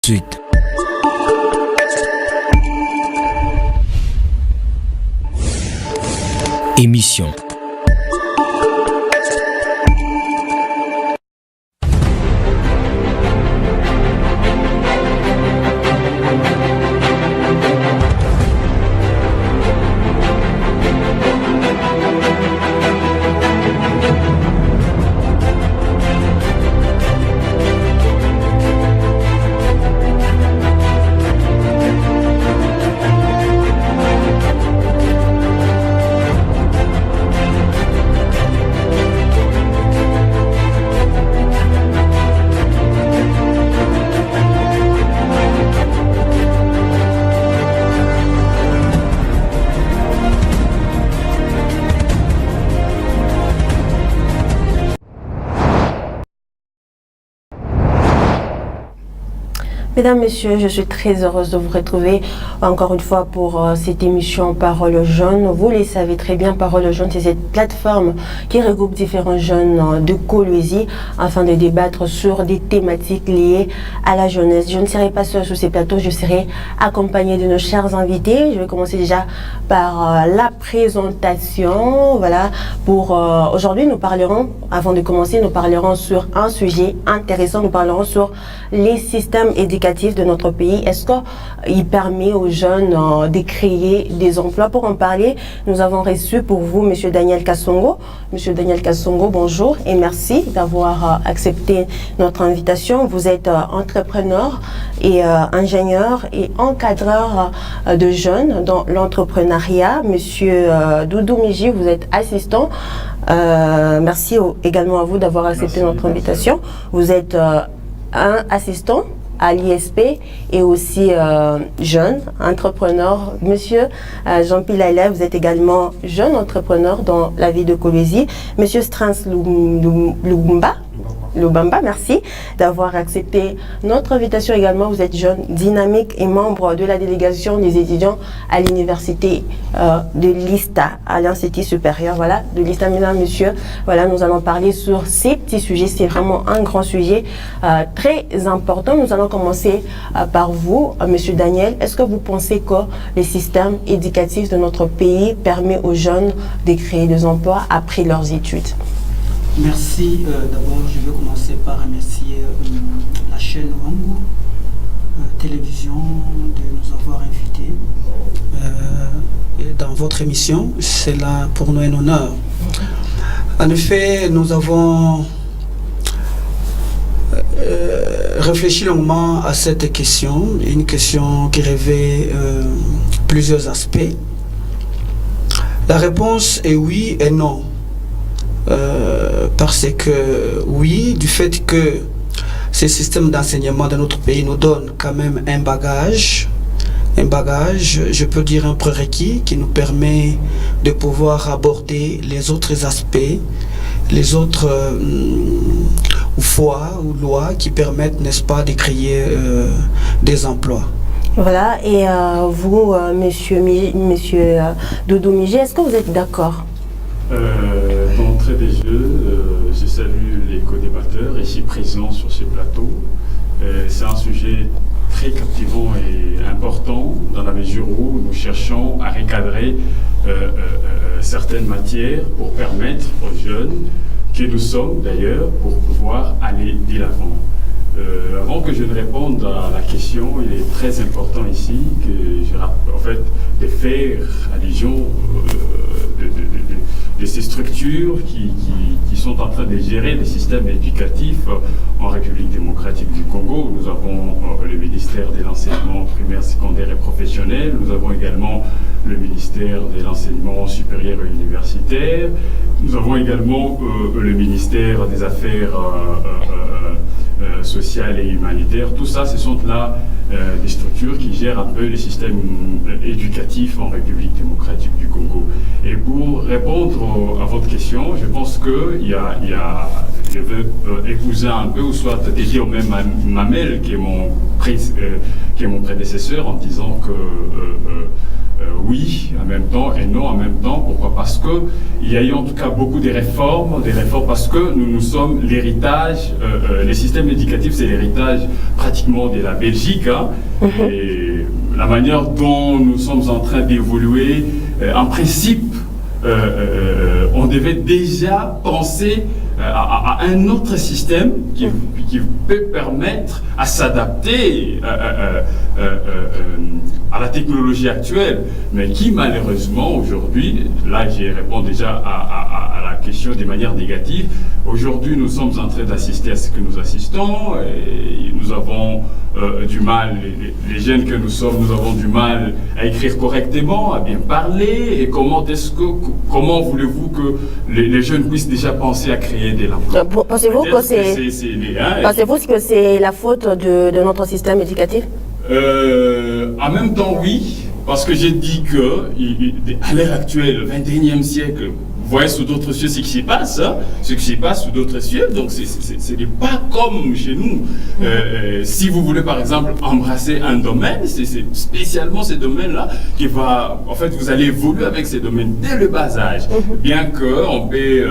Suite. Émission. Mesdames, Messieurs, je suis très heureuse de vous retrouver encore une fois pour cette émission Parole Jeunes. Vous le savez très bien, Parole Jeunes, c'est cette plateforme qui regroupe différents jeunes de Kolwezi afin de débattre sur des thématiques liées à la jeunesse. Je ne serai pas seule sur ces plateaux, je serai accompagnée de nos chers invités. Je vais commencer déjà par la présentation. Voilà, pour aujourd'hui, nous parlerons, avant de commencer, nous parlerons sur un sujet intéressant. Nous parlerons sur les systèmes éducatifs de notre pays. Est-ce qu'il permet aux jeunes de créer des emplois? Pour en parler, nous avons reçu pour vous Monsieur Daniel Kassongo. Monsieur Daniel Kassongo, bonjour et merci d'avoir accepté notre invitation. Vous êtes entrepreneur et ingénieur et encadreur de jeunes dans l'entrepreneuriat. Monsieur Doudou Miji, vous êtes assistant. Merci également à vous d'avoir accepté notre invitation. Vous êtes un assistant à l'ISP et aussi jeune entrepreneur. Monsieur Jean-Pierre Laila, vous êtes également jeune entrepreneur dans la ville de Kolwezi. Monsieur Strans Lubamba, merci d'avoir accepté notre invitation également. Vous êtes jeune, dynamique et membre de la délégation des étudiants à l'université de l'ISTA, à l'Institut supérieur, voilà, de l'ISTA. Mesdames, Messieurs, voilà, nous allons parler sur ces petits sujets. C'est vraiment un grand sujet très important. Nous allons commencer par vous, Monsieur Daniel. Est-ce que vous pensez que le système éducatif de notre pays permet aux jeunes de créer des emplois après leurs études? Merci. D'abord, je vais commencer par remercier la chaîne Wangu Télévision de nous avoir invités dans votre émission. C'est là pour nous un honneur. En effet, nous avons réfléchi longuement à cette question, une question qui revêt plusieurs aspects. La réponse est oui et non. Parce que oui, du fait que ces systèmes d'enseignement de notre pays nous donnent quand même un bagage, je peux dire un prérequis qui nous permet de pouvoir aborder les autres aspects, les autres voies ou lois qui permettent, n'est-ce pas, de créer des emplois. Voilà, et vous, monsieur Doudou Miji, est-ce que vous êtes d'accord? D'entrée des jeux, je salue les co-débatteurs ici présents sur ce plateau. C'est un sujet très captivant et important dans la mesure où nous cherchons à recadrer certaines matières pour permettre aux jeunes que nous sommes d'ailleurs pour pouvoir aller de l'avant. Avant que je ne réponde à la question, il est très important ici de faire allusion de ces structures qui sont en train de gérer les systèmes éducatifs en République démocratique du Congo. Nous avons le ministère de l'enseignement primaire, secondaire et professionnel. Nous avons également le ministère de l'enseignement supérieur et universitaire. Nous avons également le ministère des Affaires sociales et humanitaires. Tout ça, ce sont là des structures qui gèrent un peu le système éducatif en République démocratique du Congo. Et pour répondre à votre question, je pense que je veux épouser un peu, ou soit dédier au même Mamel, qui est mon prédécesseur, en disant que oui en même temps et non en même temps. Pourquoi? Parce qu'il y a eu en tout cas beaucoup de réformes parce que nous sommes l'héritage, les systèmes éducatifs c'est l'héritage pratiquement de la Belgique, hein, et la manière dont nous sommes en train d'évoluer, en principe, on devait déjà penser à un autre système qui peut permettre à s'adapter à la technologie actuelle, mais qui malheureusement aujourd'hui, là j'y réponds déjà à la question de manière négative, aujourd'hui nous sommes en train d'assister à ce que nous assistons, et nous avons du mal, les jeunes que nous sommes, nous avons du mal à écrire correctement, à bien parler, et comment voulez-vous que les jeunes puissent déjà penser à créer des langues? Pensez-vous que c'est la faute de notre système éducatif? En même temps, oui, parce que j'ai dit que à l'ère actuelle, le 21e siècle, vous voyez sous d'autres cieux ce qui s'y passe, hein, ce qui s'y passe sous d'autres cieux, donc ce n'est pas comme chez nous. Si vous voulez par exemple embrasser un domaine, c'est spécialement ces domaines-là qui va, en fait vous allez évoluer avec ces domaines dès le bas âge, bien qu'on peut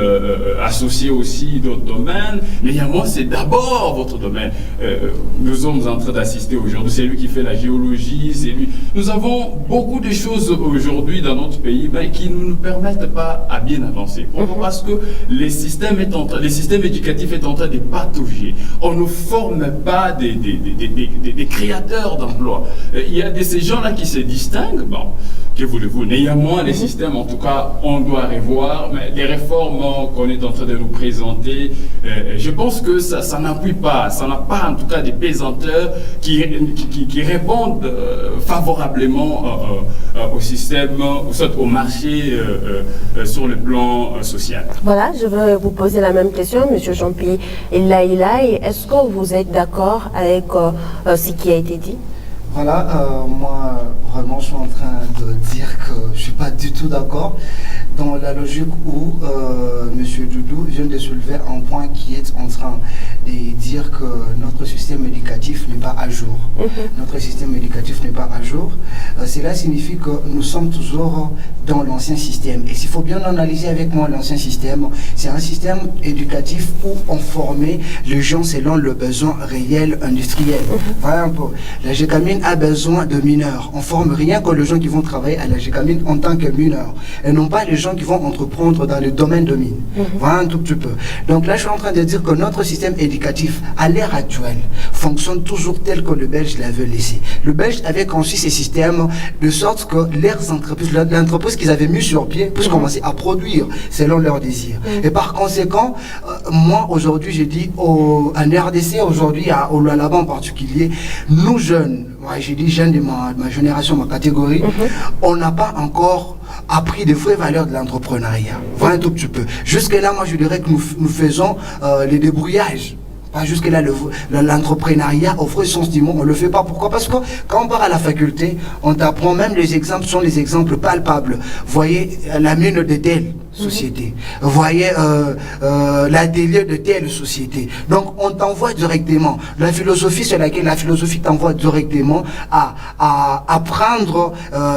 associer aussi d'autres domaines, mais néanmoins c'est d'abord votre domaine. Nous sommes en train d'assister aujourd'hui, c'est lui qui fait la géologie, c'est lui. Nous avons beaucoup de choses aujourd'hui dans notre pays qui ne nous permettent pas à bien avancer. Pourquoi? Parce que les systèmes éducatifs est en train de patauger. On ne forme pas des créateurs d'emplois. Il y a ces gens-là qui se distinguent. Bon, que voulez-vous? Néanmoins, les systèmes, en tout cas, on doit revoir. Mais les réformes qu'on est en train de nous présenter, je pense que ça n'appuie pas. Ça n'a pas, en tout cas, des pesanteurs qui répondent favorablement au système, soit au marché sur le plan social. Voilà, je veux vous poser la même question, M. Jean-Pierre Ilaïlaï. Est-ce que vous êtes d'accord avec ce qui a été dit? Voilà, moi, vraiment, je suis en train de dire que je ne suis pas du tout d'accord dans la logique où M. Doudou vient de soulever un point qui est en train de dire que notre système éducatif n'est pas à jour. Notre système éducatif n'est pas à jour. Cela signifie que nous sommes toujours dans l'ancien système. Et s'il faut bien analyser avec moi l'ancien système, c'est un système éducatif où on formait les gens selon le besoin réel industriel. Voilà un peu. La GECAMINE a besoin de mineurs. On forme rien que les gens qui vont travailler à la GECAMINE en tant que mineurs. Et non pas les gens qui vont entreprendre dans le domaine de mine. Voilà un tout petit peu. Donc là, je suis en train de dire que notre système éducatif, à l'ère actuelle, fonctionne toujours tel que le Belge l'avait laissé. Le Belge avait conçu ces systèmes de sorte que leurs entreprises, l'entreprise qu'ils avaient mis sur pied, puissent commencer à produire selon leurs désirs. Et par conséquent, moi aujourd'hui, j'ai dit en RDC, aujourd'hui, au Lualaba en particulier, nous jeunes, j'ai dit jeunes de ma génération, ma catégorie, on n'a pas encore appris des vraies valeurs de l'entrepreneuriat. Voilà un tout petit peu. Jusque-là, moi je dirais que nous faisons les débrouillages. Jusque-là, l'entrepreneuriat, au vrai sens du mot, on ne le fait pas. Pourquoi? Parce que quand on part à la faculté, on t'apprend, même les exemples sont les exemples palpables. Vous voyez la mine de telle société. Vous voyez l'atelier de telle société. Donc, on t'envoie directement. La philosophie, c'est laquelle? La philosophie t'envoie directement à apprendre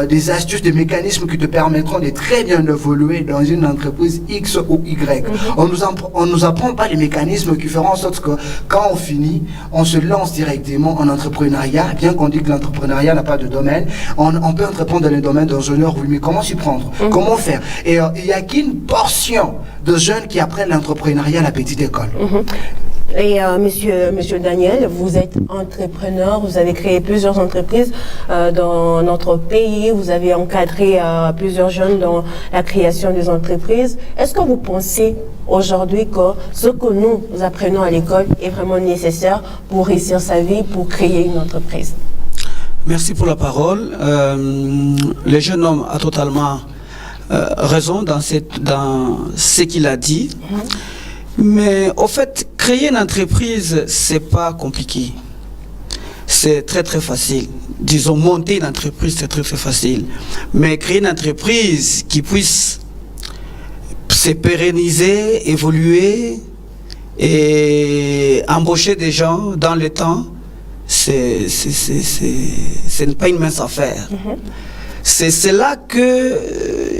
des astuces, des mécanismes qui te permettront de très bien évoluer dans une entreprise X ou Y. On nous apprend pas les mécanismes qui feront en sorte que quand on finit, on se lance directement en entrepreneuriat, bien qu'on dit que l'entrepreneuriat n'a pas de domaine. On peut entreprendre dans le domaine d'ingénieur, oui, mais comment s'y prendre? Comment faire? Et il y a qu'une portion de jeunes qui apprennent l'entrepreneuriat à la petite école. Et monsieur Daniel, vous êtes entrepreneur, vous avez créé plusieurs entreprises dans notre pays, vous avez encadré plusieurs jeunes dans la création des entreprises. Est-ce que vous pensez aujourd'hui que ce que nous apprenons à l'école est vraiment nécessaire pour réussir sa vie, pour créer une entreprise? Merci pour la parole. Le jeune homme a totalement raison dans ce qu'il a dit. Mais au fait, créer une entreprise, c'est pas compliqué. C'est très très facile. Disons, monter une entreprise, c'est très très facile. Mais créer une entreprise qui puisse se pérenniser, évoluer et embaucher des gens dans le temps, ce n'est pas une mince affaire. C'est là que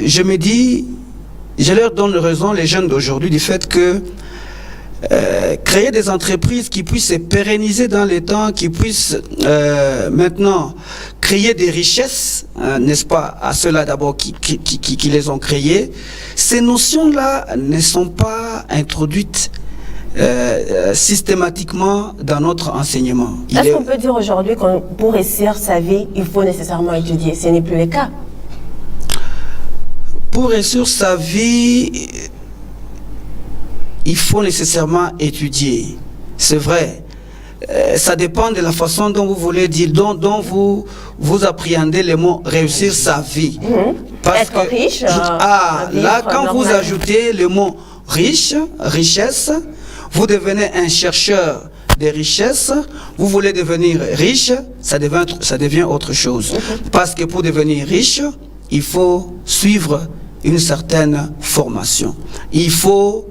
je me dis, je leur donne raison, les jeunes d'aujourd'hui, du fait que créer des entreprises qui puissent se pérenniser dans les temps, qui puissent maintenant créer des richesses, n'est-ce pas, à ceux-là d'abord qui les ont créées, ces notions-là ne sont pas introduites systématiquement dans notre enseignement. Est-ce qu'on peut dire aujourd'hui que pour réussir sa vie, il faut nécessairement étudier? Ce n'est plus le cas. Pour réussir sa vie, il faut nécessairement étudier. C'est vrai. Ça dépend de la façon dont vous voulez dire, dont vous appréhendez le mot réussir sa vie. Parce être riche. Là, quand vous ajoutez le mot riche, richesse, vous devenez un chercheur de richesse, vous voulez devenir riche, ça devient autre chose. Parce que pour devenir riche, il faut suivre une certaine formation. Il faut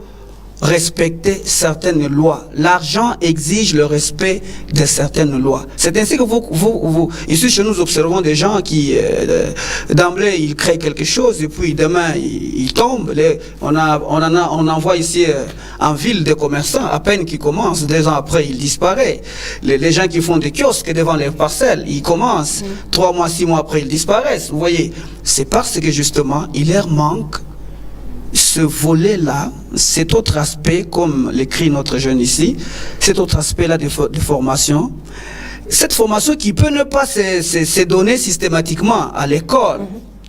respecter certaines lois. L'argent exige le respect de certaines lois. C'est ainsi que ici chez nous observons des gens qui d'emblée ils créent quelque chose et puis demain ils tombent. On en voit ici en ville des commerçants à peine qu'ils commencent, 2 ans après ils disparaissent. Les gens qui font des kiosques devant les parcelles, ils commencent 3 mois, 6 mois après ils disparaissent. Vous voyez, c'est parce que justement il leur manque ce volet-là, cet autre aspect, comme l'écrit notre jeune ici, cet autre aspect-là de formation, cette formation qui peut ne pas se donner systématiquement à l'école,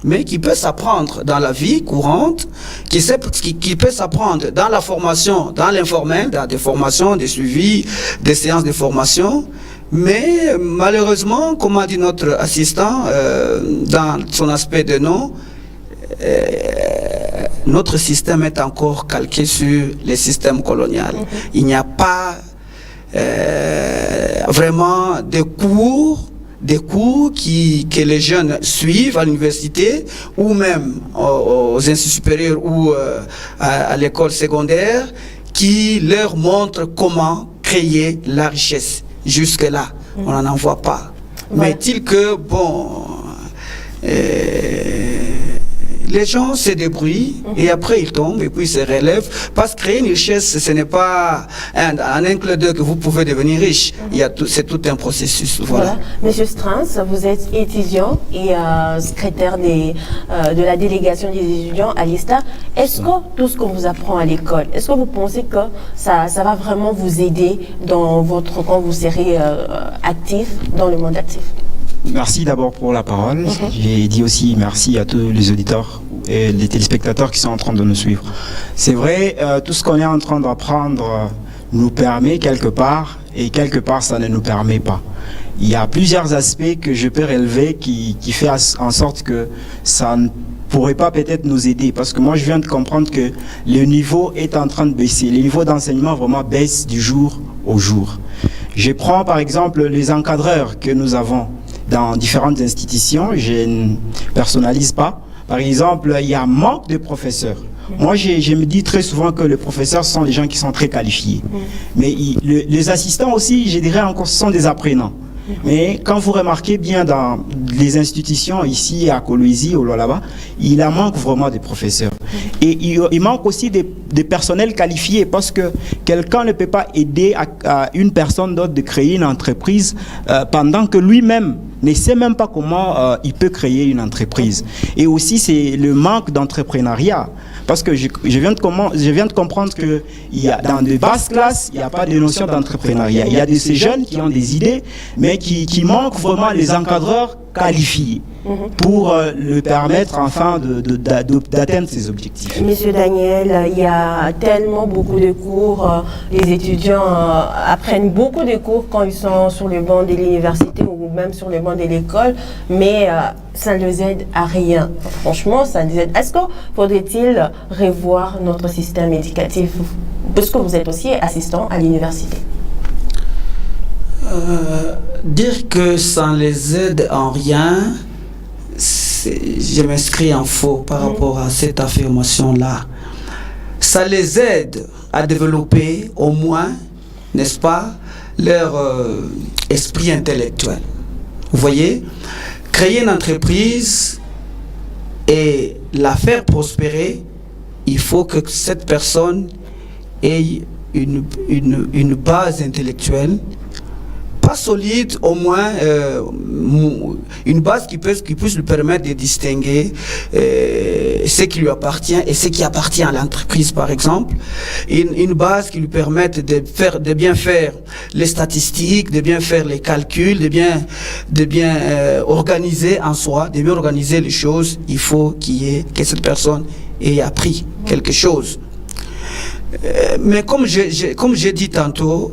mais qui peut s'apprendre dans la vie courante, qui peut s'apprendre dans la formation, dans l'informel, dans des formations, des suivis, des séances de formation. Mais malheureusement, comme a dit notre assistant, dans son aspect de nom, notre système est encore calqué sur les systèmes coloniaux. Il n'y a pas vraiment de cours que les jeunes suivent à l'université ou même aux instituts supérieurs ou à l'école secondaire qui leur montrent comment créer la richesse. Jusque-là, on n'en voit pas. Voilà. Mais est-il que, bon... les gens se débrouillent et après ils tombent et puis ils se relèvent. Parce que créer une richesse, ce n'est pas en un clin d'œil que vous pouvez devenir riche. C'est tout un processus. Voilà. Monsieur Strans, vous êtes étudiant et secrétaire de la délégation des étudiants à l'ISTA. Est-ce que tout ce qu'on vous apprend à l'école, est-ce que vous pensez que ça va vraiment vous aider quand vous serez actif dans le monde actif? Merci d'abord pour la parole. J'ai dit aussi merci à tous les auditeurs et les téléspectateurs qui sont en train de nous suivre. C'est vrai, tout ce qu'on est en train d'apprendre nous permet quelque part, et quelque part ça ne nous permet pas. Il y a plusieurs aspects que je peux relever qui fait en sorte que ça ne pourrait pas peut-être nous aider, parce que moi je viens de comprendre que le niveau est en train de baisser. Le niveau d'enseignement vraiment baisse du jour au jour. Je prends par exemple les encadreurs que nous avons dans différentes institutions, je ne personnalise pas. Par exemple, il y a un manque de professeurs. Moi, je me dis très souvent que les professeurs sont les gens qui sont très qualifiés. Mais les assistants aussi, je dirais encore, ce sont des apprenants. Mais quand vous remarquez bien dans les institutions ici à Kolwezi ou là-bas, il en manque vraiment des professeurs. Et il manque aussi des personnels qualifiés, parce que quelqu'un ne peut pas aider à une personne d'autre de créer une entreprise pendant que lui-même ne sait même pas comment il peut créer une entreprise. Et aussi, c'est le manque d'entrepreneuriat. Parce que je viens de comprendre que dans de basses classes, il n'y a pas de notion d'entrepreneuriat. Il y a de ces jeunes qui ont des idées, mais qui manquent vraiment les encadreurs qualifiés pour le permettre enfin d'atteindre ses objectifs. Monsieur Daniel, il y a tellement beaucoup de cours, les étudiants apprennent beaucoup de cours quand ils sont sur le banc de l'université ou même sur le banc de l'école, mais ça ne les aide à rien. Franchement, ça ne les aide. Est-ce qu'il faudrait-il revoir notre système éducatif, puisque vous êtes aussi assistant à l'université? Dire que ça ne les aide en rien, je m'inscris en faux par rapport à cette affirmation-là. Ça les aide à développer au moins, n'est-ce pas, leur esprit intellectuel. Vous voyez, créer une entreprise, et la faire prospérer, il faut que cette personne ait une base intellectuelle, pas solide, au moins une base qui puisse lui permettre de distinguer ce qui lui appartient et ce qui appartient à l'entreprise, par exemple. Une base qui lui permette de bien faire les statistiques, de bien faire les calculs, de bien organiser en soi, de bien organiser les choses. Il faut que cette personne ait appris quelque chose. Mais comme j'ai dit tantôt,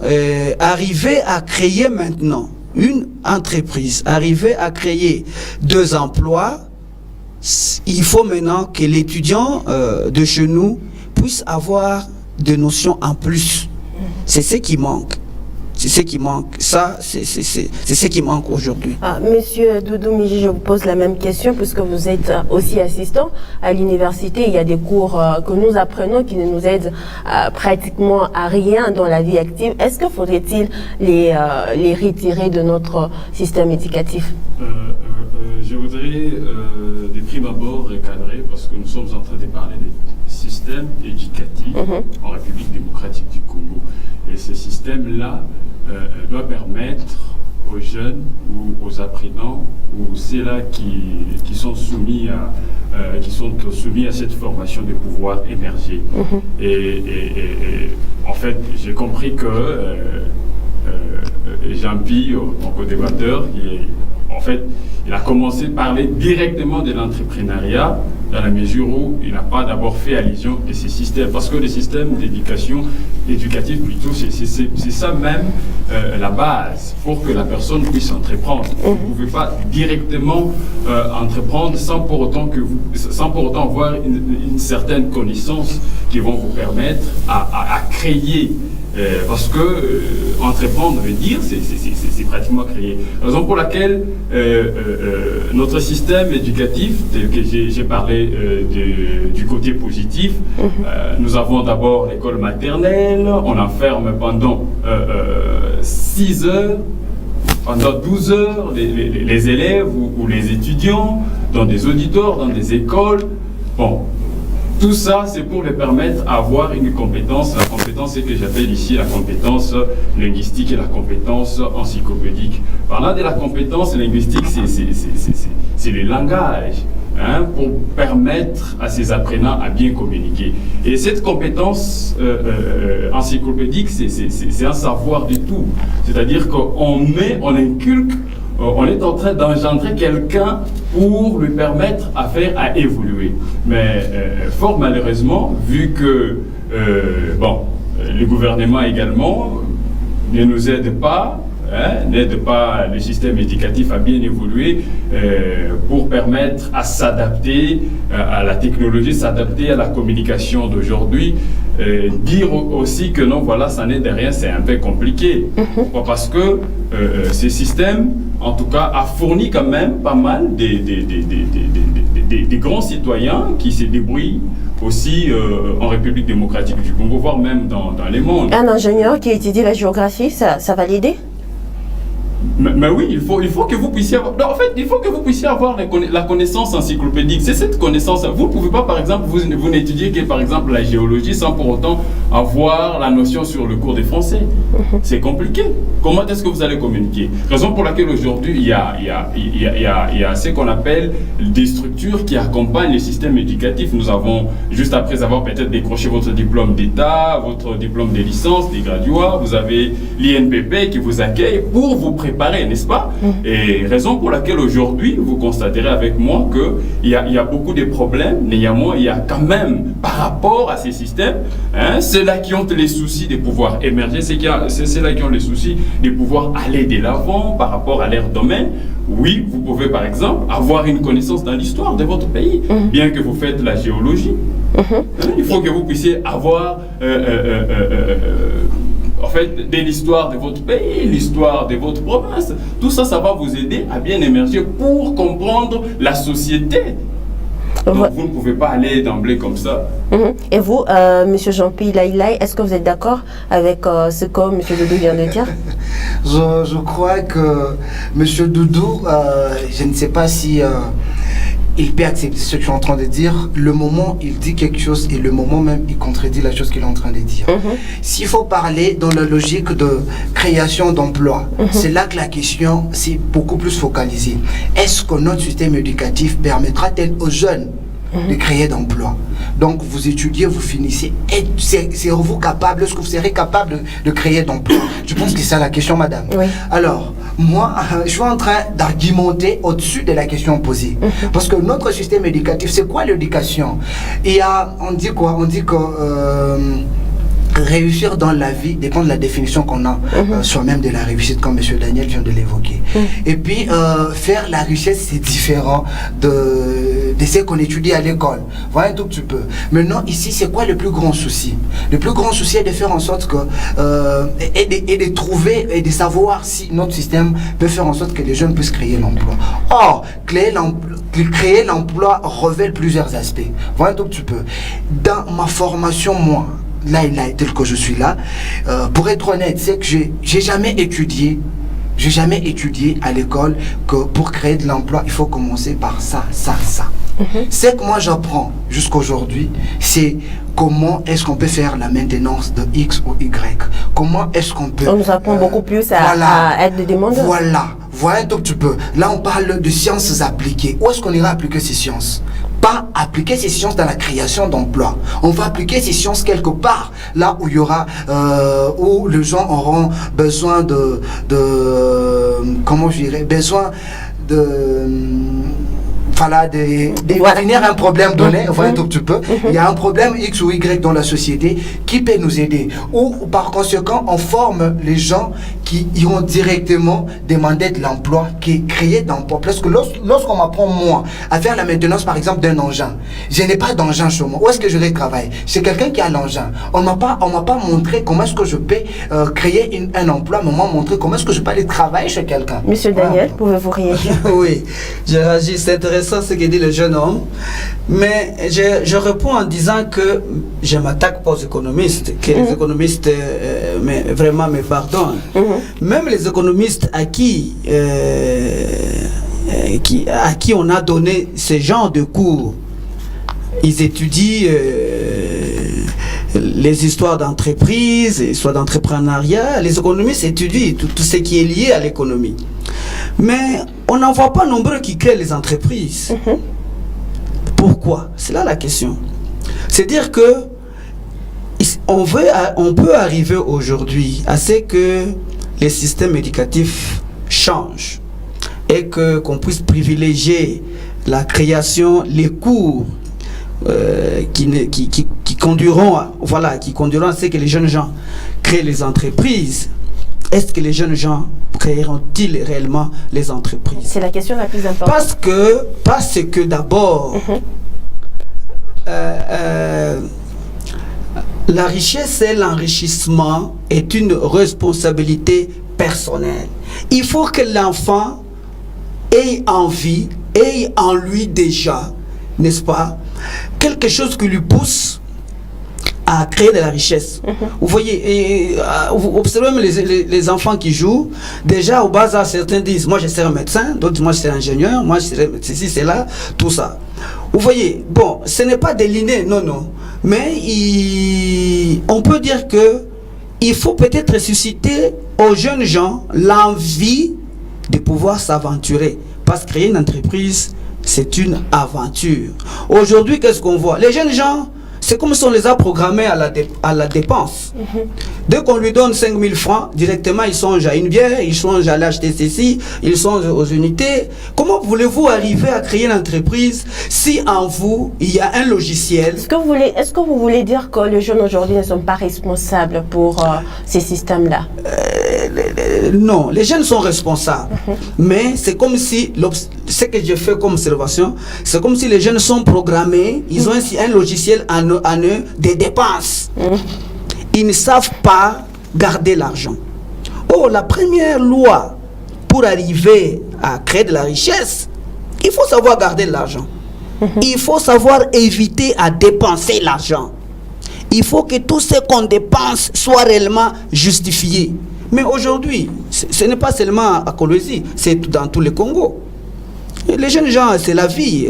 arriver à créer maintenant une entreprise, arriver à créer 2 emplois, il faut maintenant que l'étudiant de chez nous puisse avoir des notions en plus. C'est ce qui manque. C'est ce qui manque. Ça, c'est ce qui manque aujourd'hui. Monsieur Doudou Miji, je vous pose la même question puisque vous êtes aussi assistant à l'université. Il y a des cours que nous apprenons qui ne nous aident pratiquement à rien dans la vie active. Est-ce que faudrait-il les retirer de notre système éducatif? Je voudrais de prime abord recadrer parce que nous sommes en train de parler des systèmes éducatifs en République démocratique du Congo. Et ce système-là doit permettre aux jeunes ou aux apprenants ou ceux-là qui sont soumis à cette formation de pouvoir émerger. Et en fait, j'ai compris que Jean-Pierre, mon co-débatteur, en fait, il a commencé à parler directement de l'entrepreneuriat dans la mesure où il n'a pas d'abord fait allusion à ces systèmes. Parce que les systèmes d'éducation éducative, plutôt, c'est ça même la base pour que la personne puisse entreprendre. Vous ne pouvez pas directement entreprendre sans pour autant avoir une certaine connaissance qui vont vous permettre à créer. Parce que entreprendre veut dire, c'est pratiquement créer. Raison pour laquelle notre système éducatif, tel que j'ai parlé du côté positif, nous avons d'abord l'école maternelle, on enferme pendant 6 heures, pendant 12 heures, les élèves ou les étudiants dans des auditoires, dans des écoles. Bon. Tout ça, c'est pour les permettre d'avoir une compétence. La compétence, c'est que j'appelle ici la compétence linguistique et la compétence encyclopédique. Parlant de la compétence linguistique, c'est le langage, pour permettre à ces apprenants à bien communiquer. Et cette compétence encyclopédique, c'est un savoir de tout. C'est-à-dire qu'on inculque, on est en train d'engendrer quelqu'un pour lui permettre à évoluer. Mais fort malheureusement, vu que le gouvernement également ne nous aide pas, n'aide pas le système éducatif à bien évoluer pour permettre à s'adapter à la technologie, s'adapter à la communication d'aujourd'hui. Dire aussi que non, voilà, ça n'aide à rien, c'est un peu compliqué. Pourquoi? Parce que ce système, en tout cas, a fourni quand même pas mal des grands citoyens qui se débrouillent aussi en République démocratique du Congo, voire même dans les mondes. Un ingénieur qui étudie la géographie, ça va l'aider? Mais oui, il faut que vous puissiez avoir... Non, en fait, il faut que vous puissiez avoir la connaissance encyclopédique. C'est cette connaissance. Vous ne pouvez pas, par exemple, vous n'étudiez que, par exemple, la géologie sans pour autant avoir la notion sur le cours des français. C'est compliqué. Comment est-ce que vous allez communiquer? Raison pour laquelle aujourd'hui, il y a ce qu'on appelle des structures qui accompagnent le système éducatif. Nous avons, juste après avoir peut-être décroché votre diplôme d'État, votre diplôme de licence, des graduats, vous avez l'INPP qui vous accueille pour vous préparer, n'est-ce pas? Et raison pour laquelle aujourd'hui, vous constaterez avec moi qu'il y a beaucoup de problèmes. Néanmoins, il y a quand même, par rapport à ces systèmes, ceux-là qui ont les soucis de pouvoir émerger, c'est ceux-là qui ont les soucis de pouvoir aller de l'avant par rapport à leur domaine. Oui, vous pouvez par exemple avoir une connaissance dans l'histoire de votre pays, bien que vous faites la géologie. Il faut que vous puissiez avoir en fait, de l'histoire de votre pays, l'histoire de votre province. Tout ça, ça va vous aider à bien émerger pour comprendre la société. Donc, vous ne pouvez pas aller d'emblée comme ça. Et vous, Monsieur Jean-Pierre Laïlaï, est-ce que vous êtes d'accord avec ce que Monsieur Doudou vient de dire? Je crois que Monsieur Doudou, je ne sais pas si il peut accepter ce que je suis en train de dire, le moment il dit quelque chose et le moment même il contredit la chose qu'il est en train de dire. S'il faut parler dans la logique de création d'emplois, c'est là que la question c'est beaucoup plus focalisée. Est-ce que notre système éducatif permettra-t-il aux jeunes de créer d'emplois? Donc vous étudiez, vous finissez, et serez-vous capable, est-ce que vous serez capable de créer d'emplois? Je pense que c'est ça la question, madame. Oui. Alors, moi, je suis en train d'argumenter au-dessus de la question posée. Parce que notre système éducatif, c'est quoi l'éducation? On dit quoi? On dit que réussir dans la vie dépend de la définition qu'on a soi-même de la réussite, comme M. Daniel vient de l'évoquer. Et puis, faire la richesse, c'est différent de ce qu'on étudie à l'école. Voilà un tout petit peu. Maintenant, ici, c'est quoi le plus grand souci? Le plus grand souci est de faire en sorte que, et de trouver et de savoir si notre système peut faire en sorte que les jeunes puissent créer l'emploi. Or, créer l'emploi révèle plusieurs aspects. Voilà un tout petit peu. Dans ma formation, moi, là, tel que je suis là, pour être honnête, c'est que j'ai jamais étudié à l'école que pour créer de l'emploi, il faut commencer par ça. Ce que moi j'apprends jusqu'aujourd'hui, c'est comment est-ce qu'on peut faire la maintenance de X ou Y. Comment est-ce qu'on peut... On nous apprend beaucoup plus à être des demandeurs. Voilà un tout petit peu. Là, on parle de sciences appliquées. Où est-ce qu'on ira appliquer ces sciences? Pas appliquer ces sciences dans la création d'emplois. On va appliquer ces sciences quelque part, là où il y aura, où les gens auront besoin comment je dirais, besoin de... Voilà, définir un problème donné, voilà un tout petit peu. Il y a un problème X ou Y dans la société qui peut nous aider. Ou par conséquent, on forme les gens qui iront directement demander de l'emploi, qui créer d'emploi. Parce que lorsqu'on m'apprend, moi, à faire la maintenance, par exemple, d'un engin, je n'ai pas d'engin chez moi. Où est-ce que je vais travailler? C'est quelqu'un qui a l'engin. On m'a pas montré comment est-ce que je peux créer un emploi, mais on m'a montré comment est-ce que je peux aller travailler chez quelqu'un. Monsieur Daniel, pouvez-vous réagir? Oui, je réagis. C'est intéressant ce que dit le jeune homme, mais je réponds en disant que je ne m'attaque pas aux économistes, que les économistes vraiment me pardonnent. Même les économistes à qui on a donné ce genre de cours, ils étudient les histoires d'entreprise, les histoires d'entrepreneuriat. Les économistes étudient tout ce qui est lié à l'économie. Mais on n'en voit pas nombreux qui créent les entreprises. Pourquoi? C'est là la question. C'est-à-dire que on peut arriver aujourd'hui à ce que les systèmes éducatifs changent et qu'on puisse privilégier la création, les cours qui conduiront à ce que les jeunes gens créent les entreprises. Est-ce que les jeunes gens créeront-ils réellement les entreprises? C'est la question la plus importante. Parce que d'abord, la richesse et l'enrichissement est une responsabilité personnelle. Il faut que l'enfant ait envie, ait en lui déjà, n'est-ce pas, quelque chose qui lui pousse à créer de la richesse. Vous voyez, vous observez même les enfants qui jouent, déjà au bas âge, certains disent, moi je serai médecin, d'autres moi je serai ingénieur, moi je serai ceci, c'est là, tout ça. Vous voyez, bon, ce n'est pas des lignées, non, mais on peut dire que il faut peut-être susciter aux jeunes gens l'envie de pouvoir s'aventurer, parce que créer une entreprise, c'est une aventure. Aujourd'hui, qu'est-ce qu'on voit? Les jeunes gens, c'est comme si on les a programmés à la dépense. Dès qu'on lui donne 5 000 francs, directement ils songent à une bière, ils songent à l'acheter ceci, ils songent aux unités. Comment voulez-vous arriver à créer une entreprise si en vous, il y a un logiciel? Est-ce que vous voulez dire que les jeunes aujourd'hui ne sont pas responsables pour ces systèmes-là? Non, les jeunes sont responsables. Mais c'est comme si, ce que je fais comme observation, c'est comme si les jeunes sont programmés, ils ont ainsi un logiciel en eux des dépenses. Ils ne savent pas garder l'argent. Oh, la première loi pour arriver à créer de la richesse, il faut savoir garder l'argent. Il faut savoir éviter à dépenser l'argent. Il faut que tout ce qu'on dépense soit réellement justifié. Mais aujourd'hui, ce n'est pas seulement à Kolwezi, c'est dans tout le Congo. Et les jeunes gens, c'est la vie.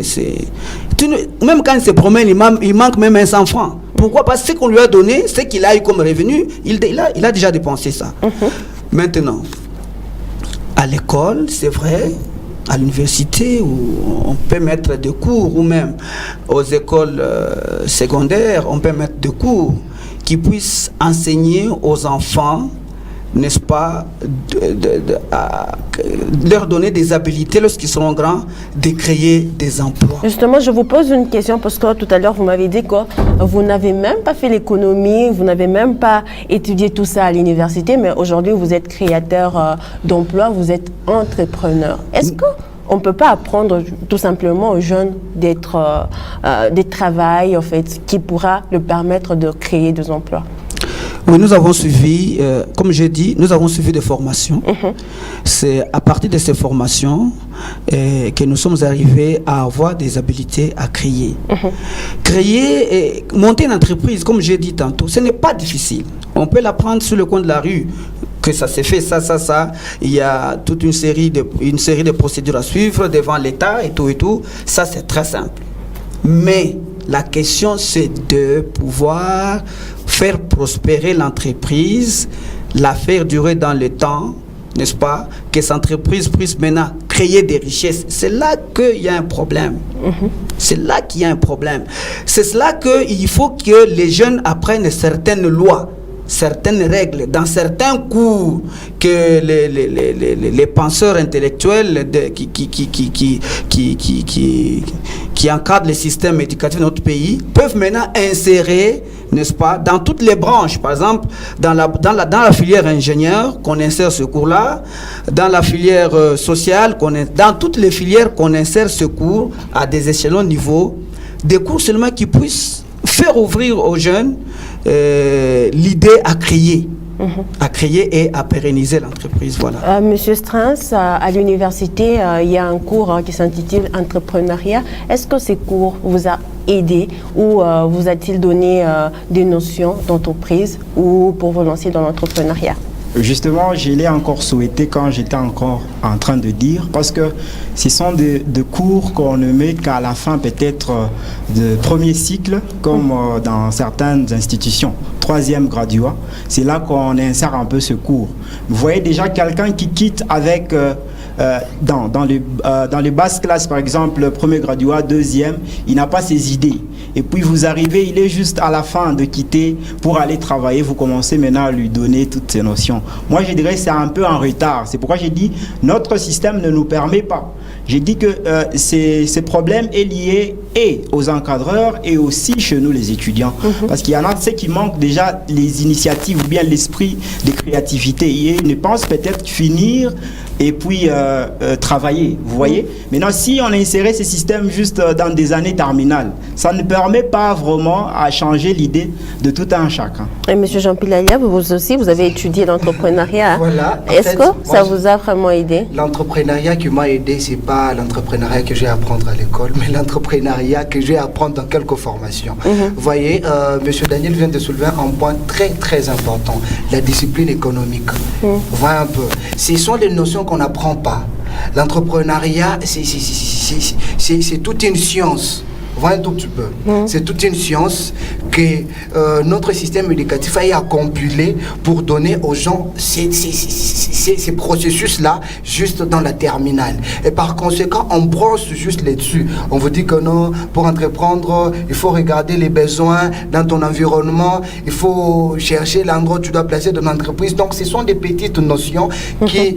Même quand il se promène, il manque même un 100 francs. Pourquoi? Parce que ce qu'on lui a donné, ce qu'il a eu comme revenu, il a déjà dépensé ça. Maintenant, à l'école, c'est vrai, à l'université, où on peut mettre des cours, ou même aux écoles secondaires, on peut mettre des cours qui puissent enseigner aux enfants, n'est-ce pas, leur donner des habilités lorsqu'ils seront grands, de créer des emplois. Justement, je vous pose une question parce que tout à l'heure, vous m'avez dit que vous n'avez même pas fait l'économie, vous n'avez même pas étudié tout ça à l'université, mais aujourd'hui, vous êtes créateur d'emplois, vous êtes entrepreneur. Est-ce qu'on ne peut pas apprendre tout simplement aux jeunes d'être des travail, en fait, qui pourra leur permettre de créer des emplois? Oui, nous avons suivi, comme j'ai dit, nous avons suivi des formations. C'est à partir de ces formations que nous sommes arrivés à avoir des habilités à créer. Créer et monter une entreprise, comme j'ai dit tantôt, ce n'est pas difficile. On peut l'apprendre sur le coin de la rue, que ça s'est fait, ça. Il y a toute une série de procédures à suivre devant l'État et tout. Ça, c'est très simple. Mais la question, c'est de pouvoir faire prospérer l'entreprise, la faire durer dans le temps, n'est-ce pas? Que cette entreprise puisse maintenant créer des richesses. C'est là qu'il y a un problème. C'est là qu'il y a un problème. C'est cela qu'il faut que les jeunes apprennent certaines lois, certaines règles, dans certains cours que les penseurs intellectuels qui encadrent le système éducatif de notre pays peuvent maintenant insérer, n'est-ce pas, dans toutes les branches. Par exemple, dans la filière ingénieur, qu'on insère ce cours-là, dans la filière sociale, dans toutes les filières qu'on insère ce cours à des échelons niveaux, des cours seulement qui puissent faire ouvrir aux jeunes l'idée à créer et à pérenniser l'entreprise. Voilà. Monsieur Strins, à l'université, il y a un cours qui s'intitule Entrepreneuriat. Est-ce que ces cours vous a aidé ou vous a-t-il donné des notions d'entreprise ou pour vous lancer dans l'entrepreneuriat? Justement, je l'ai encore souhaité quand j'étais encore en train de dire, parce que ce sont des cours qu'on ne met qu'à la fin peut-être de premier cycle, comme dans certaines institutions, 3e graduat. C'est là qu'on insère un peu ce cours. Vous voyez déjà quelqu'un qui quitte avec, dans les basses classes par exemple, premier graduat, 2e, il n'a pas ses idées. Et puis vous arrivez, il est juste à la fin de quitter pour aller travailler, vous commencez maintenant à lui donner toutes ces notions. Moi je dirais que c'est un peu en retard, c'est pourquoi j'ai dit notre système ne nous permet pas. J'ai dit que ces problèmes est lié et aux encadreurs et aussi chez nous les étudiants. Parce qu'il y en a ceux qui manquent déjà les initiatives ou bien l'esprit de créativité. Ils ne pensent peut-être finir et puis travailler, vous voyez. Maintenant, si on insérait ce système juste dans des années terminales, ça ne permet pas vraiment à changer l'idée de tout un chacun. Et Monsieur Jean-Pilalia, vous aussi, vous avez étudié l'entrepreneuriat. Voilà. Est-ce que ça vous a vraiment aidé? L'entrepreneuriat qui m'a aidé, c'est pas l'entrepreneuriat que j'ai à apprendre à l'école, mais l'entrepreneuriat que j'ai à apprendre dans quelques formations. Vous voyez, Monsieur Daniel vient de soulever un point très très important, la discipline économique. Voilà un peu. Ce sont des notions qu'on n'apprend pas. L'entrepreneuriat, c'est toute une science. Voilà un tout petit peu. C'est toute une science que notre système éducatif a compiler pour donner aux gens ces processus-là juste dans la terminale. Et par conséquent, on brosse juste là-dessus. On vous dit que non, pour entreprendre, il faut regarder les besoins dans ton environnement, il faut chercher l'endroit où tu dois placer ton entreprise. Donc, ce sont des petites notions qui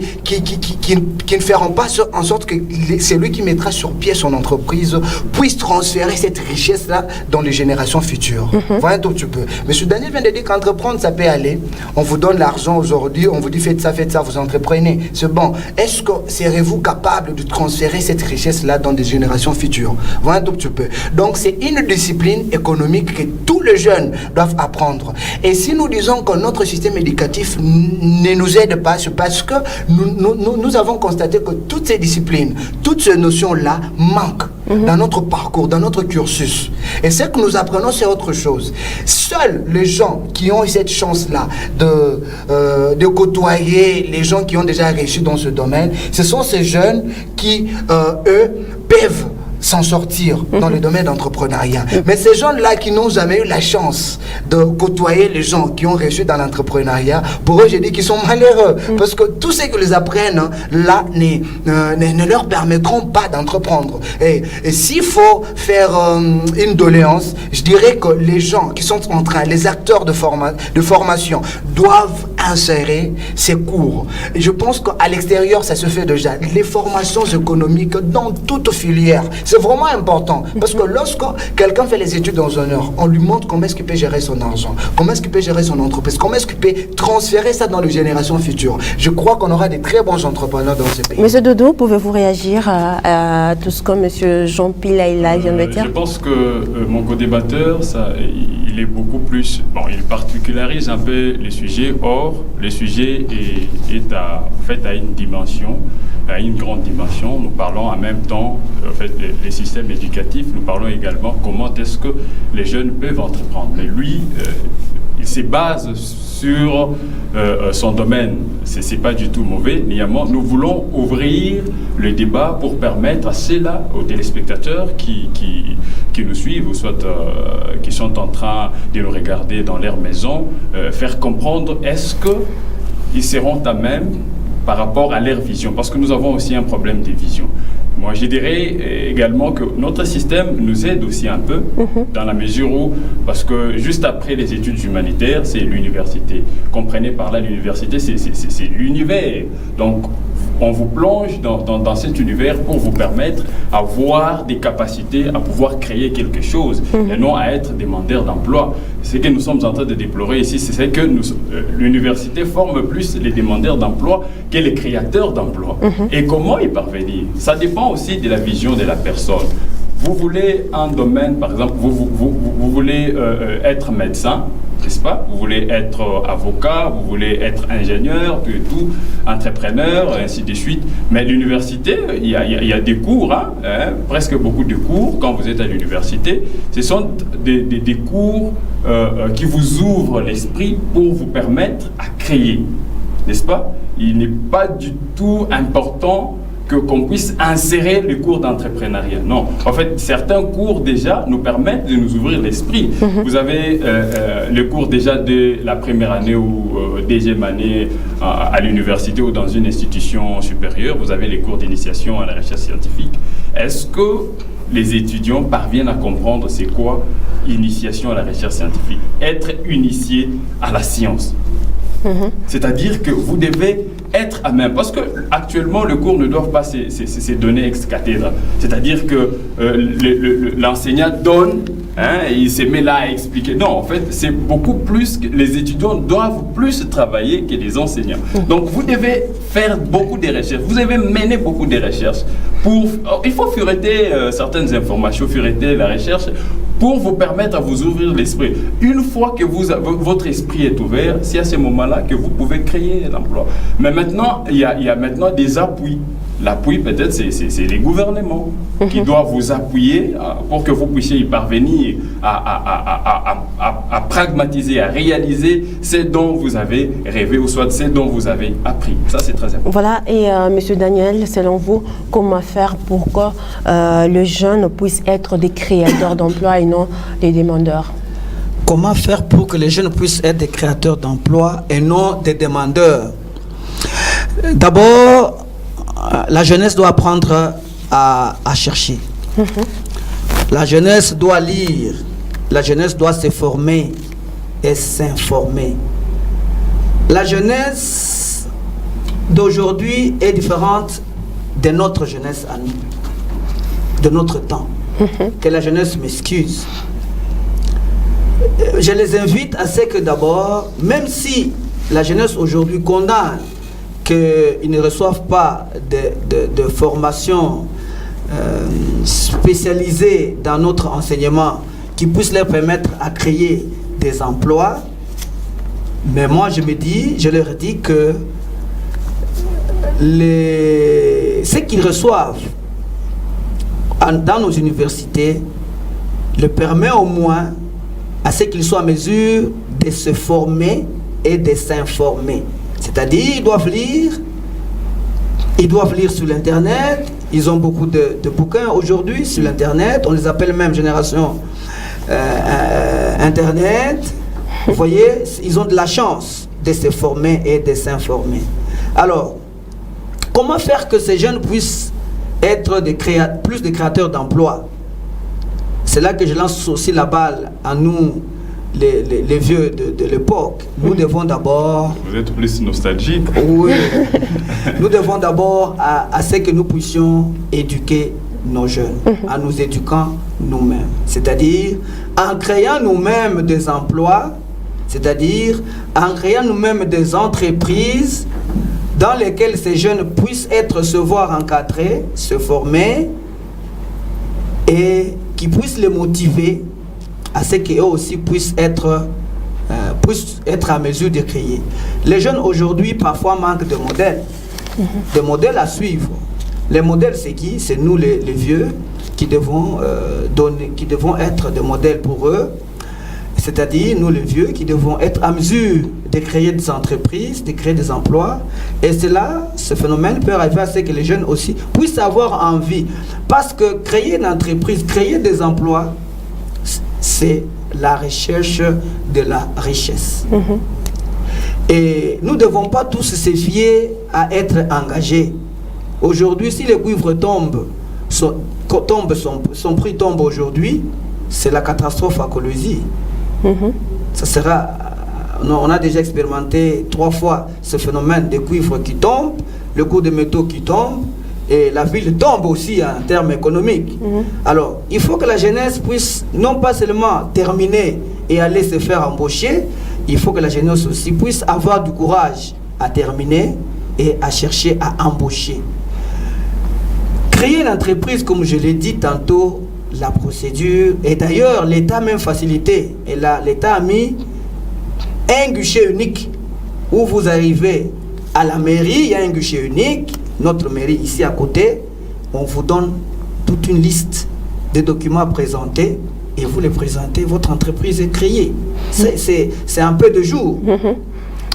ne feront pas en sorte que celui qui mettra sur pied son entreprise puisse transférer cette richesse-là dans les générations futures. Voilà un tout petit peu. Monsieur Daniel vient de dire qu'entreprendre, ça peut aller. On vous donne l'argent aujourd'hui, on vous dit faites ça, vous entreprenez. C'est bon. Est-ce que serez-vous capable de transférer cette richesse-là dans des générations futures? Voilà un tout petit peu. Donc, c'est une discipline économique que tous les jeunes doivent apprendre. Et si nous disons que notre système éducatif ne nous aide pas, c'est parce que nous avons constaté que toutes ces disciplines, toutes ces notions-là manquent. dans notre parcours, dans notre cursus. Et ce que nous apprenons, c'est autre chose. Seuls les gens qui ont eu cette chance-là de côtoyer les gens qui ont déjà réussi dans ce domaine, ce sont ces jeunes qui, eux, peuvent s'en sortir dans le domaine d'entrepreneuriat. Mais ces gens-là qui n'ont jamais eu la chance de côtoyer les gens qui ont réussi dans l'entrepreneuriat, pour eux, je dis qu'ils sont malheureux. Parce que tout ce qu'ils apprennent là ne leur permettront pas d'entreprendre. Et s'il faut faire une doléance, je dirais que les gens qui sont en train, les acteurs de formation, doivent insérer ces cours. Et je pense qu'à l'extérieur, ça se fait déjà. Les formations économiques dans toute filière, c'est vraiment important. Parce que lorsque quelqu'un fait les études dans un heure, on lui montre comment est-ce qu'il peut gérer son argent, comment est-ce qu'il peut gérer son entreprise, comment est-ce qu'il peut transférer ça dans les générations futures. Je crois qu'on aura des très bons entrepreneurs dans ce pays. Monsieur Dodo, pouvez-vous réagir à tout ce que Monsieur Jean Pilaïla vient de dire? Je pense que mon co-débatteur, il est beaucoup plus... Bon, il particularise un peu les sujets. Or, le sujet est à une dimension, à une grande dimension. Nous parlons en même temps, en fait, les systèmes éducatifs. Nous parlons également comment est-ce que les jeunes peuvent entreprendre. Mais lui, il se base sur son domaine. C'est pas du tout mauvais. Néanmoins, nous voulons ouvrir le débat pour permettre à ceux-là, aux téléspectateurs qui nous suivent, ou soit qui sont en train de nous regarder dans leur maison, faire comprendre est-ce qu'ils seront à même par rapport à leur vision. Parce que nous avons aussi un problème de vision. Moi, je dirais également que notre système nous aide aussi un peu, dans la mesure où, parce que juste après les études humanitaires, c'est l'université. Comprenez par là, l'université, c'est l'univers. Donc, on vous plonge dans cet univers pour vous permettre d'avoir des capacités à pouvoir créer quelque chose et non à être demandeur d'emploi. Ce que nous sommes en train de déplorer ici, c'est que l'université forme plus les demandeurs d'emploi que les créateurs d'emploi. Et comment y parvenir? Ça dépend aussi de la vision de la personne. Vous voulez un domaine, par exemple, vous voulez être médecin, n'est-ce pas? Vous voulez être avocat, vous voulez être ingénieur, tout, entrepreneur, ainsi de suite. Mais l'université, il y a des cours, presque beaucoup de cours quand vous êtes à l'université. Ce sont des cours qui vous ouvrent l'esprit pour vous permettre à créer, n'est-ce pas? Il n'est pas du tout important qu'on puisse insérer le cours d'entrepreneuriat. Non. En fait, certains cours déjà nous permettent de nous ouvrir l'esprit. Vous avez le cours déjà de la première année ou deuxième année à l'université ou dans une institution supérieure. Vous avez les cours d'initiation à la recherche scientifique. Est-ce que les étudiants parviennent à comprendre c'est quoi initiation à la recherche scientifique? Être initié à la science. C'est-à-dire que vous devez être à même, parce que actuellement le cours ne doit pas se donner ex cathedra. C'est-à-dire que l'enseignant donne, il se met là à expliquer. Non, en fait, c'est beaucoup plus, les étudiants doivent plus travailler que les enseignants. Donc vous devez faire beaucoup de recherches, vous devez mener beaucoup de recherches. Il faut fureter certaines informations, fureter la recherche, pour vous permettre à vous ouvrir l'esprit. Une fois que votre esprit est ouvert, c'est à ce moment-là que vous pouvez créer l'emploi. Mais maintenant, il y a maintenant des appuis. L'appui, peut-être, c'est les gouvernements qui doivent vous appuyer pour que vous puissiez y parvenir à pragmatiser, à réaliser ce dont vous avez rêvé ou soit ce dont vous avez appris. Ça, c'est très important. Voilà, et Monsieur Daniel, selon vous, comment faire pour que le jeune puisse être des créateurs d'emplois et non des demandeurs? Comment faire pour que les jeunes puissent être des créateurs d'emplois et non des demandeurs? D'abord, la jeunesse doit apprendre à chercher. La jeunesse doit lire. La jeunesse doit se former et s'informer. La jeunesse d'aujourd'hui est différente de notre jeunesse à nous, de notre temps. Que la jeunesse m'excuse. Je les invite à ce que d'abord, même si la jeunesse aujourd'hui condamne qu'ils ne reçoivent pas de formation spécialisée dans notre enseignement qui puisse leur permettre à créer des emplois. Mais moi, je leur dis que ce qu'ils reçoivent dans nos universités le permet au moins à ce qu'ils soient en mesure de se former et de s'informer. C'est-à-dire, ils doivent lire sur l'Internet. Ils ont beaucoup de bouquins aujourd'hui sur l'Internet. On les appelle même génération Internet. Vous voyez, ils ont de la chance de se former et de s'informer. Alors, comment faire que ces jeunes puissent être plus de créateurs d'emplois? C'est là que je lance aussi la balle à nous, les vieux de l'époque. Nous devons d'abord... Vous êtes plus nostalgique. Oui. Nous devons d'abord à ce que nous puissions éduquer nos jeunes, en nous éduquant nous-mêmes. C'est-à-dire en créant nous-mêmes des emplois, c'est-à-dire en créant nous-mêmes des entreprises dans lesquelles ces jeunes puissent se voir encadrés, se former et qui puissent les motiver à ce qu'eux aussi puissent être en mesure de créer. Les jeunes aujourd'hui parfois manquent de modèles, de modèles à suivre. Les modèles, c'est qui? C'est nous les vieux qui devons être des modèles pour eux. C'est-à-dire nous les vieux qui devons être en mesure de créer des entreprises, de créer des emplois. Et ce phénomène peut arriver à ce que les jeunes aussi puissent avoir envie. Parce que créer une entreprise, créer des emplois, c'est la recherche de la richesse. Et nous ne devons pas tous se fier à être engagés. Aujourd'hui, si le cuivre son prix tombe aujourd'hui, c'est la catastrophe écologique. Ça sera, on a déjà expérimenté 3 fois ce phénomène de cuivre qui tombe, le coût des métaux qui tombe, et la ville tombe aussi en termes économiques. Alors, il faut que la jeunesse puisse non pas seulement terminer et aller se faire embaucher, il faut que la jeunesse aussi puisse avoir du courage à terminer et à chercher à embaucher. Créer une entreprise, comme je l'ai dit tantôt, la procédure, et d'ailleurs l'État a même facilité, et là l'État a mis un guichet unique où vous arrivez à la mairie, il y a un guichet unique, notre mairie ici à côté, on vous donne toute une liste de documents à présenter et vous les présentez, votre entreprise est créée. C'est un peu de jour.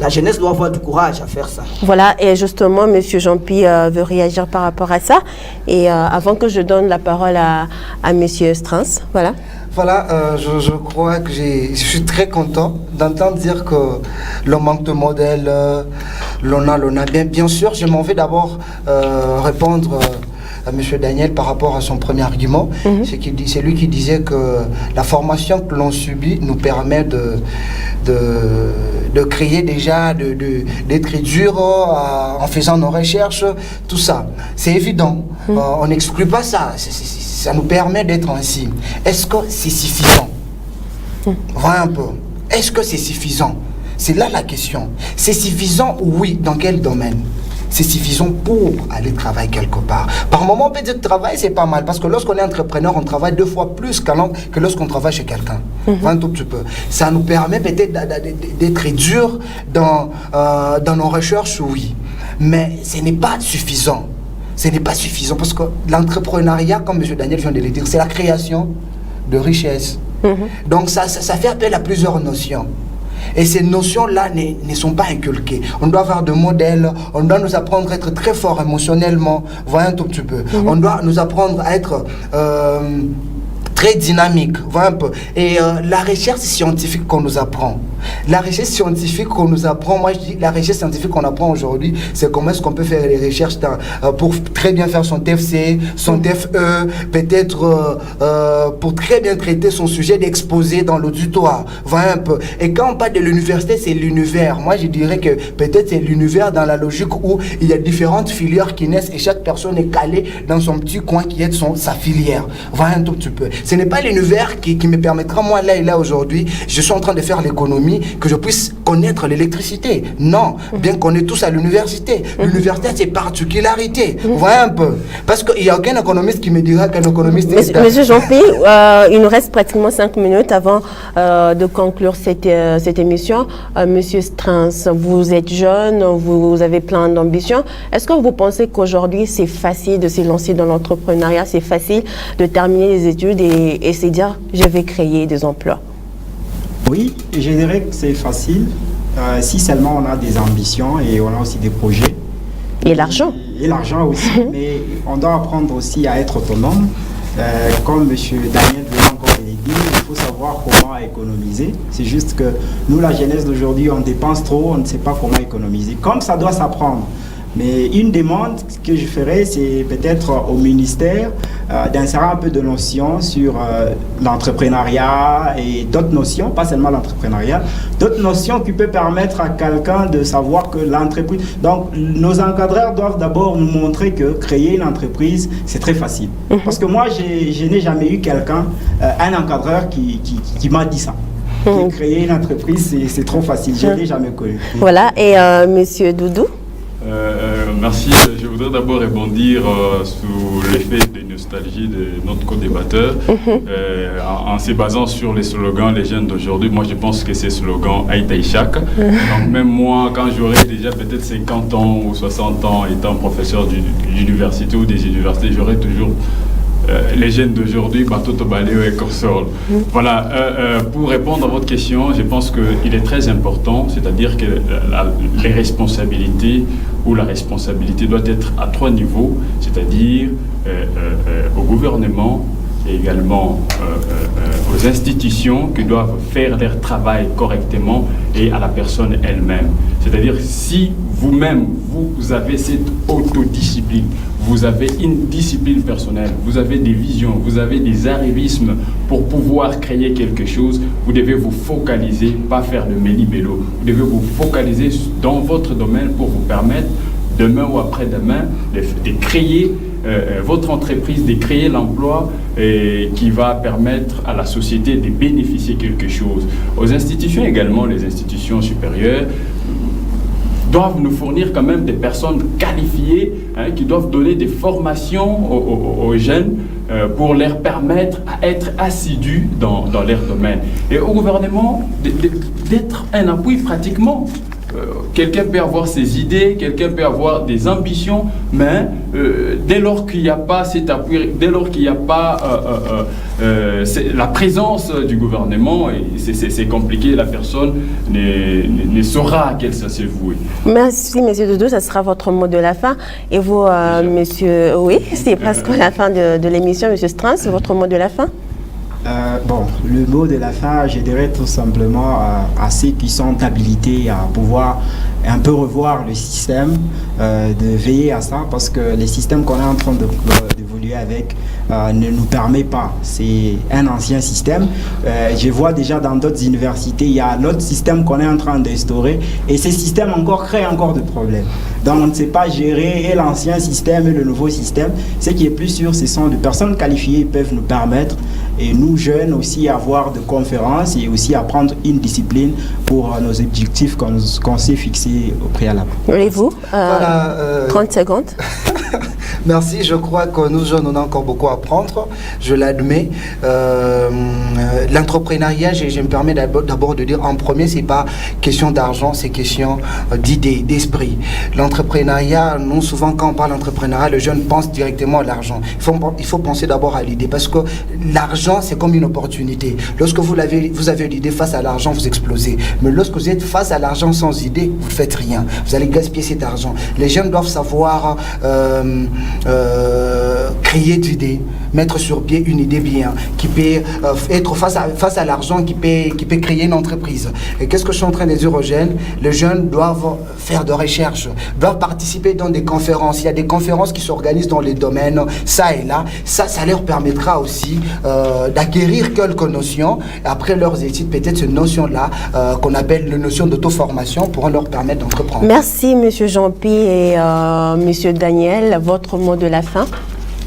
La jeunesse doit avoir du courage à faire ça. Voilà, et justement, M. Jean-Pierre veut réagir par rapport à ça. Et avant que je donne la parole à M. Strans, voilà. Voilà, je crois que je suis très content d'entendre dire que le manque de modèles, l'on a. Bien sûr, je m'en vais d'abord répondre à M. Daniel par rapport à son premier argument. C'est lui qui disait que la formation que l'on subit nous permet de créer déjà, d'être dur en faisant nos recherches, tout ça. C'est évident, on n'exclut pas ça, ça nous permet d'être ainsi. Est-ce que c'est suffisant? Voilà un peu. Est-ce que c'est suffisant? C'est là la question. C'est suffisant, oui, dans quel domaine? C'est suffisant pour aller travailler quelque part. Par moment, on peut dire que travail, c'est pas mal. Parce que lorsqu'on est entrepreneur, on travaille 2 fois plus que lorsqu'on travaille chez quelqu'un. Un tout petit peu. Ça nous permet peut-être d'être dur dans nos recherches, oui. Mais ce n'est pas suffisant. Ce n'est pas suffisant. Parce que l'entrepreneuriat, comme M. Daniel vient de le dire, c'est la création de richesse. Donc ça fait appel à plusieurs notions. Et ces notions-là ne sont pas inculquées. On doit avoir de modèles, on doit nous apprendre à être très fort émotionnellement, voilà un tout petit peu. On doit nous apprendre à être très dynamique, voilà un peu. Et la recherche scientifique qu'on nous apprend. La recherche scientifique qu'on nous apprend, moi je dis la recherche scientifique qu'on apprend aujourd'hui, c'est comment est-ce qu'on peut faire les recherches pour très bien faire son TFC, son TFE, peut-être pour très bien traiter son sujet d'exposé dans l'auditoire, voilà un peu. Et quand on parle de l'université, c'est l'univers. Moi je dirais que peut-être c'est l'univers dans la logique où il y a différentes filières qui naissent et chaque personne est calée dans son petit coin qui est sa filière. Voilà un tout petit peu. Ce n'est pas l'univers qui me permettra, moi là et là aujourd'hui, je suis en train de faire l'économie, l'économie que je puisse connaître l'électricité. Non, bien qu'on est tous à l'université. L'université a ses particularités. Vous voyez un peu. Parce qu'il n'y a aucun économiste qui me dira qu'un économiste... Monsieur Jean-Pi, il nous reste pratiquement 5 minutes avant de conclure cette émission. Monsieur Strins, vous êtes jeune, vous avez plein d'ambitions. Est-ce que vous pensez qu'aujourd'hui, c'est facile de se lancer dans l'entrepreneuriat, c'est facile de terminer les études et se dire, je vais créer des emplois? Oui, je dirais que c'est facile si seulement on a des ambitions et on a aussi des projets. Et l'argent. Et l'argent aussi, mais on doit apprendre aussi à être autonome. Comme M. Daniel veut encore le dire, il faut savoir comment économiser. C'est juste que nous, la jeunesse d'aujourd'hui, on dépense trop, on ne sait pas comment économiser. Comme ça doit s'apprendre. Mais une demande que je ferais, c'est peut-être au ministère d'insérer un peu de notions sur l'entrepreneuriat et d'autres notions, pas seulement l'entrepreneuriat, d'autres notions qui peuvent permettre à quelqu'un de savoir que l'entreprise... Donc, nos encadreurs doivent d'abord nous montrer que créer une entreprise, c'est très facile. Parce que moi, je n'ai jamais eu quelqu'un, un encadreur qui m'a dit ça. Créer une entreprise, c'est trop facile. Je ne l'ai jamais connu. Voilà. Et Monsieur Doudou? Merci. Je voudrais d'abord rebondir sous l'effet de nostalgie de notre co-débatteur en se basant sur les slogans les jeunes d'aujourd'hui. Moi, je pense que ces slogans Aïtaïchak. Donc, même moi, quand j'aurai déjà peut-être 50 ans ou 60 ans étant professeur d'université ou des universités, j'aurai toujours les jeunes d'aujourd'hui, Batoto Baléo et Corsol. Voilà, pour répondre à votre question, je pense qu'il est très important, c'est-à-dire que les responsabilités ou la responsabilité doit être à 3 niveaux, c'est-à-dire au gouvernement et également aux institutions qui doivent faire leur travail correctement et à la personne elle-même. C'est-à-dire si vous-même, vous avez cette autodiscipline, vous avez une discipline personnelle, vous avez des visions, vous avez des arrivismes pour pouvoir créer quelque chose, vous devez vous focaliser, pas faire de méli-mélo. Vous devez vous focaliser dans votre domaine pour vous permettre, demain ou après-demain, de créer votre entreprise, de créer l'emploi qui va permettre à la société de bénéficier quelque chose. Aux institutions également, les institutions supérieures, doivent nous fournir quand même des personnes qualifiées qui doivent donner des formations aux jeunes pour leur permettre à être assidus dans leur domaine. Et au gouvernement, d'être un appui pratiquement. Quelqu'un peut avoir ses idées, quelqu'un peut avoir des ambitions, mais dès lors qu'il n'y a pas cet appui, dès lors qu'il n'y a pas la présence du gouvernement, c'est compliqué, la personne ne saura à quelle ça s'est voué. Merci, Monsieur Doudou, ça sera votre mot de la fin. Et vous, Monsieur, oui, c'est presque la fin de l'émission, Monsieur Strins, votre mot de la fin? Bon, le mot de la fin, je dirais tout simplement à ceux qui sont habilités à pouvoir un peu revoir le système, de veiller à ça, parce que le système qu'on est en train d'évoluer avec ne nous permet pas. C'est un ancien système. Je vois déjà dans d'autres universités, il y a l'autre système qu'on est en train d'instaurer, et ces systèmes créent encore de problèmes. Donc on ne sait pas gérer et l'ancien système et le nouveau système. Ce qui est plus sûr, ce sont des personnes qualifiées qui peuvent nous permettre, et nous jeunes aussi, avoir de conférences et aussi apprendre une discipline pour nos objectifs qu'on s'est fixés au préalable. Et vous, 30 secondes. Merci, je crois que nous jeunes, on a encore beaucoup à apprendre, je l'admets. L'entrepreneuriat, je me permets d'abord de dire en premier, c'est pas question d'argent, c'est question d'idée, d'esprit. L'entrepreneuriat, nous souvent quand on parle d'entrepreneuriat, le jeune pense directement à l'argent. Il faut penser d'abord à l'idée, parce que l'argent, c'est comme une opportunité. Lorsque vous avez l'idée face à l'argent, vous explosez. Mais lorsque vous êtes face à l'argent sans idée, vous ne faites rien. Vous allez gaspiller cet argent. Les jeunes doivent savoir créer d'idées, mettre sur pied une idée bien, qui peut être face à l'argent, qui peut créer une entreprise. Et qu'est-ce que je suis en train de dire aux jeunes? Les jeunes doivent faire de recherche, doivent participer dans des conférences. Il y a des conférences qui s'organisent dans les domaines, ça et là. Ça leur permettra aussi d'acquérir quelques notions. Après leurs études, peut-être ces notions-là, qu'on appelle les notions d'auto-formation, pourront leur permettre d'entreprendre. Merci, Monsieur Jean-Pi et Monsieur Daniel. Votre mot de la fin?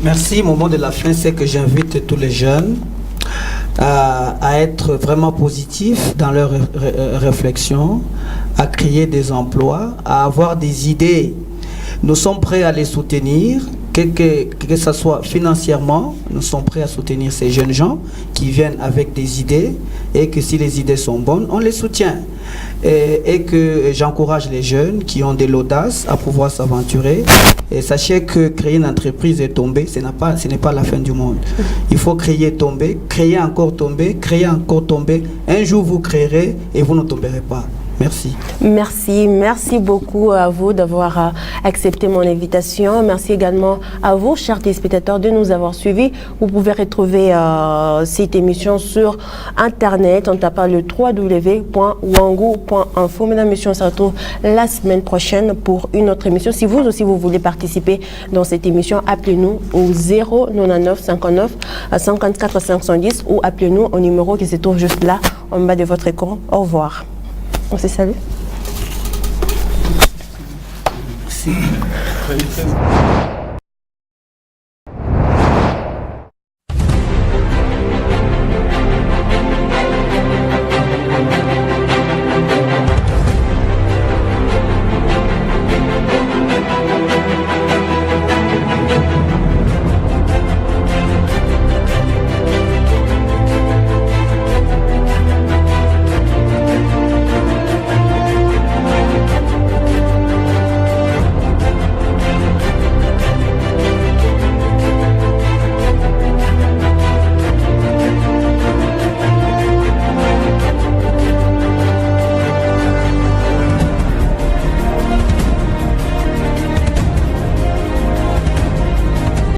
Merci. Mon mot de la fin, c'est que j'invite tous les jeunes à être vraiment positifs dans leur réflexion, à créer des emplois, à avoir des idées. Nous sommes prêts à les soutenir, que ce soit financièrement, nous sommes prêts à soutenir ces jeunes gens qui viennent avec des idées et que si les idées sont bonnes, on les soutient. Et que j'encourage les jeunes qui ont de l'audace à pouvoir s'aventurer. Et sachez que créer une entreprise et tomber, ce n'est pas la fin du monde. Il faut créer, tomber, créer encore tomber. Un jour vous créerez et vous ne tomberez pas. Merci. Merci beaucoup à vous d'avoir accepté mon invitation. Merci également à vous, chers téléspectateurs, de nous avoir suivis. Vous pouvez retrouver cette émission sur Internet en tapant le www.wangu.info. Mesdames et messieurs, on se retrouve la semaine prochaine pour une autre émission. Si vous aussi vous voulez participer dans cette émission, appelez-nous au 099 59 54 510 ou appelez-nous au numéro qui se trouve juste là en bas de votre écran. Au revoir. On se salue. Merci.